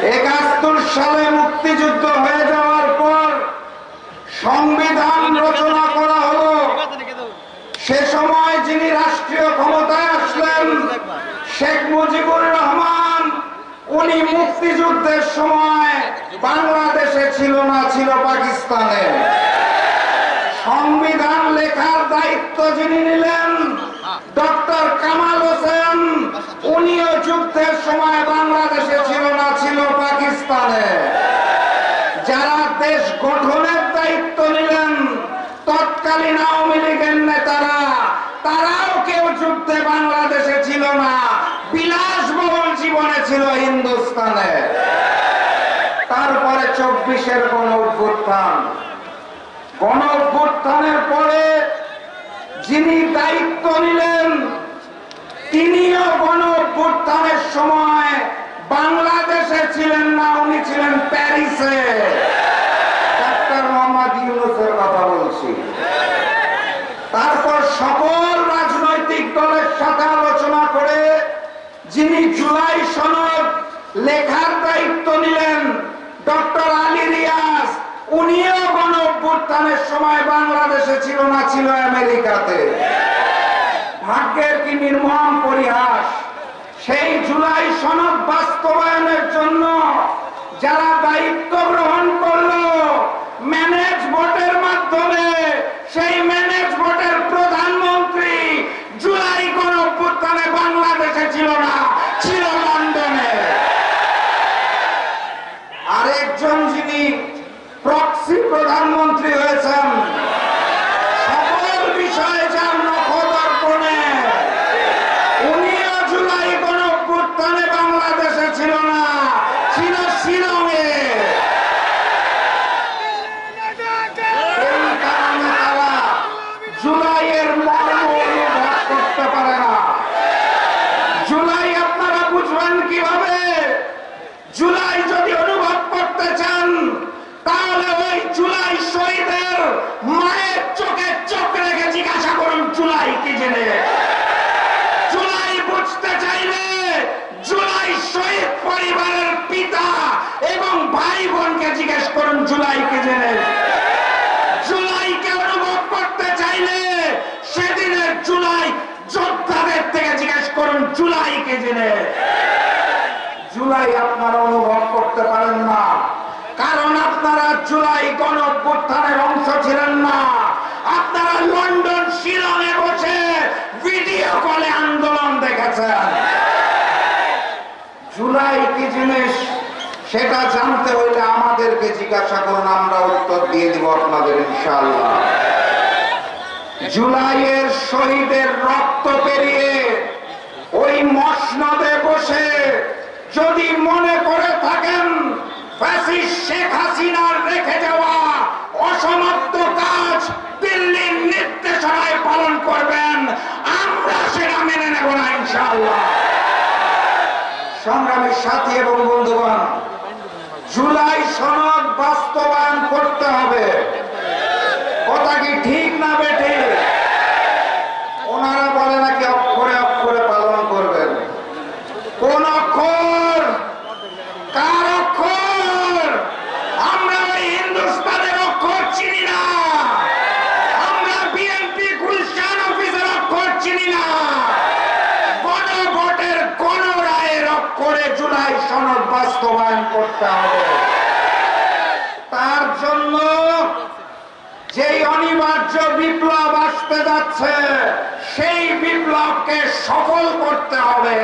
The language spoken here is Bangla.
71 সালে মুক্তিযুদ্ধ হয়ে যাওয়ার পর সংবিধান রচনা করা হলো। সে সময় যিনি রাষ্ট্রীয় ক্ষমতায় আসলেন শেখ মুজিবুর রহমান, উনি মুক্তিযুদ্ধের সময় বাংলাদেশে ছিল না, ছিল পাকিস্তানে। সংবিধান লেখার দায়িত্ব যিনি নিলেন ডক্টর কামাল হোসেন, উনিও যুদ্ধের সময় বাংলাদেশে ছিল না, ছিল পাকিস্তানে। যারা দেশ গঠনের দায়িত্ব নিলেন তৎকালীন আওয়ামী লীগের নেতারা, তারাও কেউ যুদ্ধে বাংলাদেশে ছিল না, বিলাসবহুল জীবনে ছিল হিন্দুস্তানে। তারপরে 24-এর গণ অভ্যুত্থান। গণ অভ্যুত্থানের পরে যিনি দায়িত্ব নিলেন তিনিও গণ অভ্যুত্থানের সময় বাংলাদেশে ছিলেন না, উনি ছিলেন প্যারিসে। ডক্টর মোহাম্মদ ইউনূসের কথা বলছি। তারপর সকল রাজনৈতিক দলের সাথে আলোচনা করে যিনি জুলাই সনদ লেখার দায়িত্ব নিলেন ডক্টর আলী রিয়াজ, উনিও গণ অভ্যুত্থানের সময় বাংলাদেশে ছিল না, ছিল আমেরিকাতে। ভাগ্যের কি নির্মম পরিহাস! সেই জুলাই সনদ বাস্তবায়নের জন্য যারা দায়িত্ব গ্রহণ করলো ম্যানেজ ভোটের মাধ্যমে, সেই ম্যানেজ ভোটের প্রধানমন্ত্রী জুলাই গণ অভ্যুত্থানে বাংলাদেশে ছিল না, ছিল লন্ডনে। আরেকজন যিনি প্রক্সি প্রধানমন্ত্রী হয়েছেন, সকল বিষয়ে যার নখদর্পণে, উনিও জুলাই গণ অভ্যুত্থানে বাংলাদেশে ছিল না, ছিল শিলংয়ে। এই কারণে তারা জুলাইয়ের মর্ম অনুভব করতে পারে না। জুলাই আপনারা বুঝবেন কিভাবে? জুলাই যদি অনুভব করতে চান তাহলে ওই জুলাই শহীদের মায়ের চোখে চোখ রেখে জিজ্ঞাসা করুন জুলাই কি জেনে। জুলাই বুঝতে চাইলে জুলাই শহীদ পরিবারের পিতা এবং ভাই বোনকে জিজ্ঞেস করুন জুলাই কি জেনে। জুলাইকে অনুভব করতে চাইলে সেদিনের জুলাই যোদ্ধাদের থেকে জিজ্ঞেস করুন জুলাই কে জেনে। জুলাই আপনারা অনুভব করতে পারেন না, কারণ আপনারা জুলাই গণ অভ্যুত্থানের অংশ ছিলেন না। আপনারা লন্ডন শিলংয়ে বসে ভিডিও কলে আন্দোলন দেখেছেন। জুলাই কি জিনিস সেটা জানতে হইলে আমাদেরকে জিজ্ঞাসা করুন, আমরা উত্তর দিয়ে দিব আপনাদের ইনশাআল্লাহ। জুলাইয়ের শহীদের রক্ত পেরিয়ে ওই মসনদে বসে যদি মনে করে থাকেন ফ্যাসিস্ট শেখ হাসিনার রেখে যাওয়া অসমাপ্ত কাজ দিল্লির নির্দেশনায় পালন করবেন, আমরা সেটা মেনে নেব না ইনশাআল্লাহ। সংগ্রামী সাথী এবং বন্ধুগণ, জুলাই সনদ বাস্তবায়ন করতে হবে। কথা কি ঠিক না বেঠিক? ওনারা বলে নাকি অক্ষরে অক্ষরে পালন করবেন। কোন অক্ষর? কার অক্ষর? আমরা ওই হিন্দুস্তানের অক্ষর চিনি না, আমরা বিএনপি গুলশান অফিসের অক্ষর চিনি না। গণভোটের কোন রায়ের অক্ষরে জুলাই সনদ বাস্তবায়ন করতে হবে। তার জন্য যেই অনিবার্য বিপ্লব আসতে যাচ্ছে সেই বিপ্লবকে সফল করতে হবে।